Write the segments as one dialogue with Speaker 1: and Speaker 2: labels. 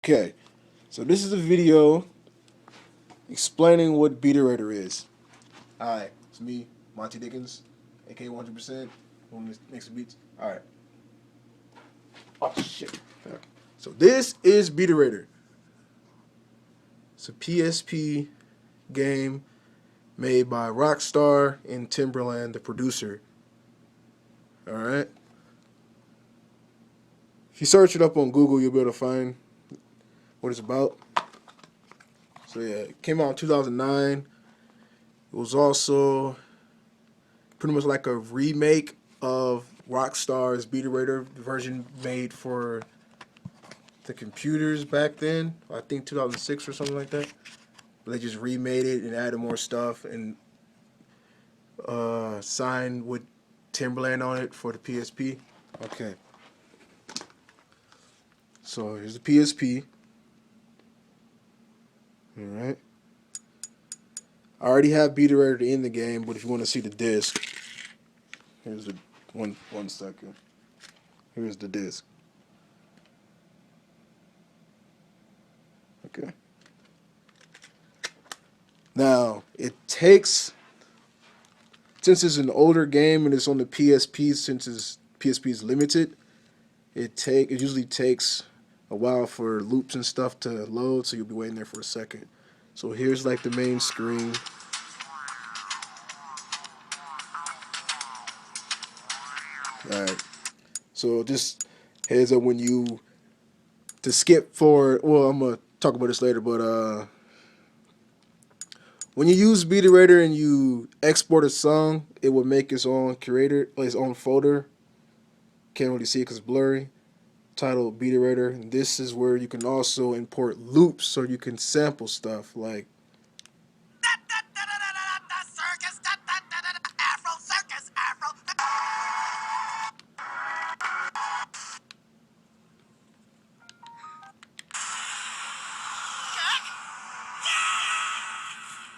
Speaker 1: Okay, so this is a video explaining what Beaterator is. Hi, it's me, Monty Dickens, aka 100%, who makes the beats. Alright. Oh, shit. So this is Beaterator. It's a PSP game made by Rockstar and Timberland, the producer. Alright. If you search it up on Google, you'll be able to find what it's about. So yeah, it came out in 2009. It was also pretty much like a remake of Rockstar's Beaterator version made for the computers back then. I think 2006 or something like that. But they just remade it and added more stuff and signed with Timberland on it for the PSP. Okay. So here's the PSP. Alright. I already have Beaterator in the game, but if you want to see the disc, here's the one second. Here's the disc. Okay. Now, it takes, since it's an older game and it's on the PSP, since PSP is limited, it usually takes a while for loops and stuff to load, so you'll be waiting there for a second. So here's like the main screen. Alright. So just heads up to skip forward, well, I'm gonna talk about this later, but when you use Beaterator and you export a song, it will make its own its own folder. Can't really see it because it's blurry. Titled Beaterator. And this is where you can also import loops, so you can sample stuff like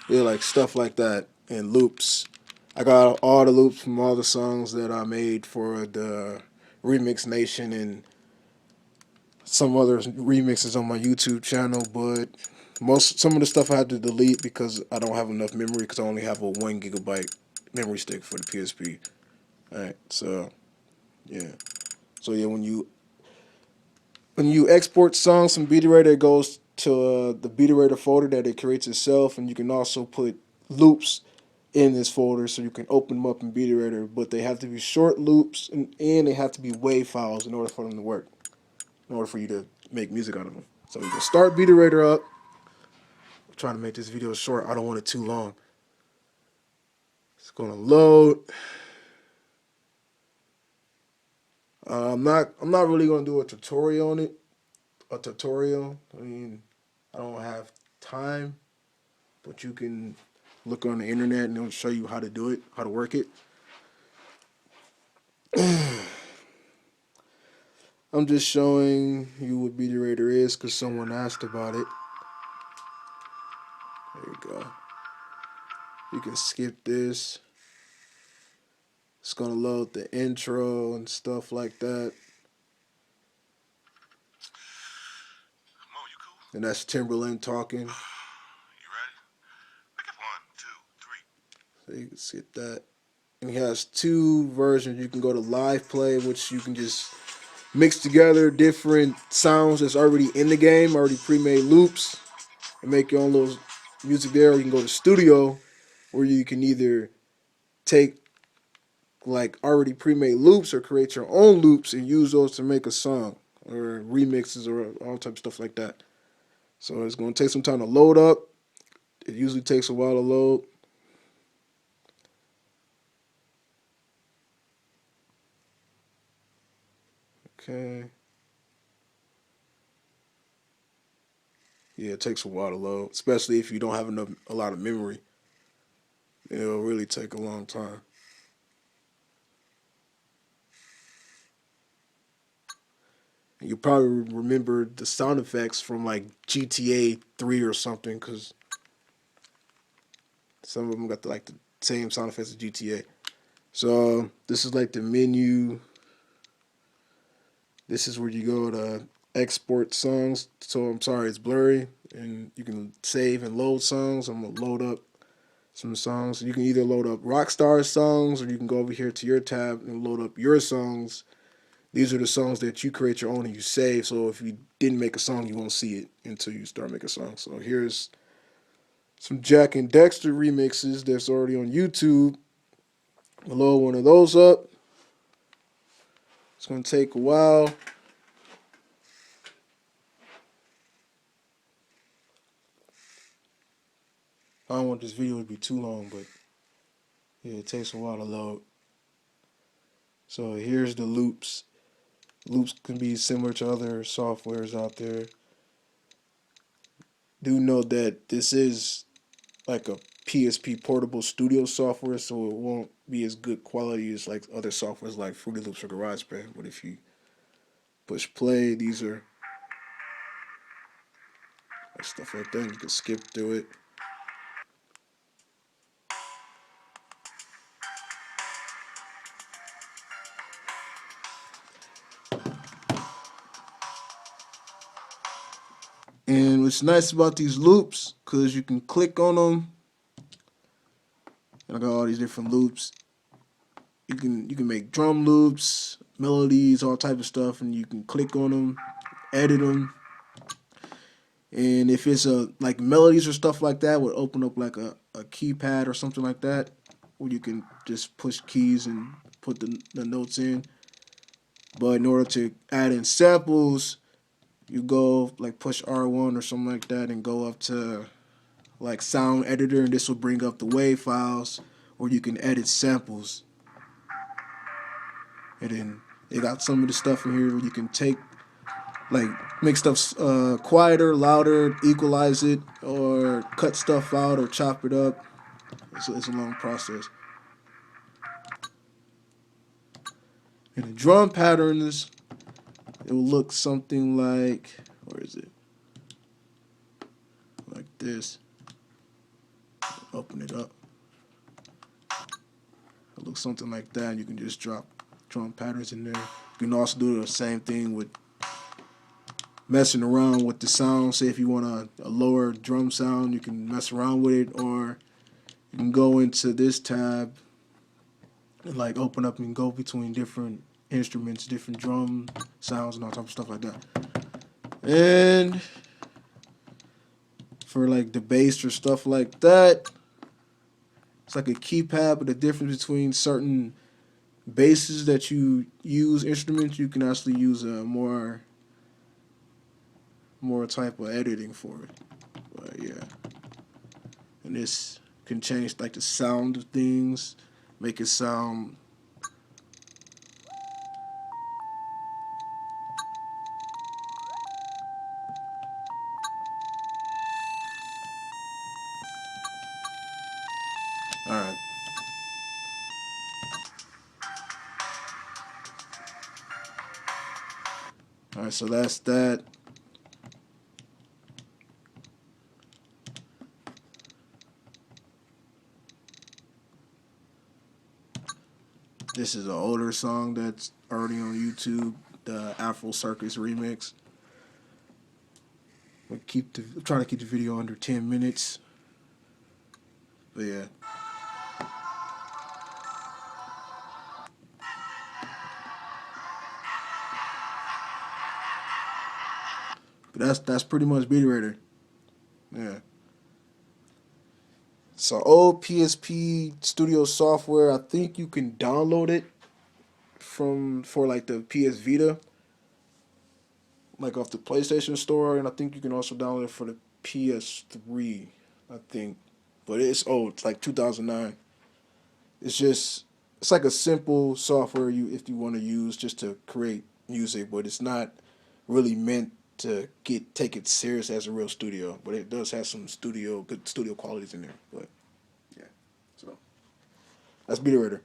Speaker 1: yeah, like stuff like that and loops. I got all the loops from all the songs that I made for the Remix Nation and some other remixes on my YouTube channel, but some of the stuff I had to delete because I don't have enough memory because I only have a 1 GB memory stick for the PSP. Alright, so yeah. So yeah, when you export songs from Beaterator, it goes to the Beaterator folder that it creates itself, and you can also put loops in this folder so you can open them up in Beaterator, but they have to be short loops and they have to be WAV files in order for them to work, in order for you to make music out of them. So you can start Beaterator up. I'm trying to make this video short. I don't want it too long. It's gonna load. I'm not really gonna do a tutorial on it. I mean, I don't have time, but you can look on the internet and it'll show you how to do it, how to work it. I'm just showing you what Beaterator is because someone asked about it. There you go. You can skip this. It's gonna load the intro and stuff like that. And that's Timberland talking. You ready? Pick up 1, 2, 3. So you can skip that. And he has 2 versions. You can go to live play, which you can just mix together different sounds that's already in the game, already pre-made loops, and make your own little music there. Or you can go to studio, where you can either take like already pre-made loops or create your own loops and use those to make a song or remixes or all type of stuff like that. So it's going to take some time to load up. It usually takes a while to load. Okay. Yeah, it takes a while to load, especially if you don't have a lot of memory. It'll really take a long time. And you probably remember the sound effects from like GTA 3 or something, because some of them got the same sound effects as GTA. So this is like the menu. This is where you go to export songs. So I'm sorry, it's blurry, and you can save and load songs. I'm gonna load up some songs. You can either load up Rockstar songs, or you can go over here to your tab and load up your songs. These are the songs that you create your own and you save. So if you didn't make a song, you won't see it until you start making a song. So here's some Jack and Dexter remixes that's already on YouTube. I'll load one of those up. It's gonna take a while. I don't want this video to be too long, but yeah, it takes a while to load. So here's the loops. Loops can be similar to other softwares out there. Do note that this is like a PSP portable studio software, so it won't be as good quality as like other softwares like Fruity Loops or GarageBand. But if you push play, these are like stuff like that. You can skip through it. And what's nice about these loops, because you can click on them, and I got all these different loops. You can make drum loops, melodies, all type of stuff, and you can click on them, edit them. And if it's like melodies or stuff like that, would open up like a keypad or something like that, where you can just push keys and put the notes in. But in order to add in samples, you go like push R1 or something like that and go up to like sound editor, and this will bring up the WAV files where you can edit samples. And then they got some of the stuff in here where you can take like make stuff quieter, louder, equalize it, or cut stuff out or chop it up. It's a long process. And the drum patterns, it will look something like, where is it? Like this. Open it up. It looks something like that, and you can just drop drum patterns in there. You can also do the same thing with messing around with the sound. Say if you want a lower drum sound, you can mess around with it, or you can go into this tab and like open up and go between different instruments, different drum sounds, and all type of stuff like that. And for like the bass or stuff like that, it's like a keypad, but the difference between certain basses that you use instruments, you can actually use a more type of editing for it. But yeah, and this can change like the sound of things, make it sound. All right. All right, so that's that. This is an older song that's already on YouTube, the Afro Circus remix. I'm trying to keep the video under 10 minutes. But yeah. But that's pretty much Beaterator. Yeah. So old PSP studio software, I think you can download it for like the PS Vita, like off the PlayStation Store, and I think you can also download it for the PS3, I think. But it's old, it's like 2009. It's like a simple software if you want to use just to create music, but it's not really meant to take it serious as a real studio. But it does have some good studio qualities in there. But yeah, so that's Beaterator.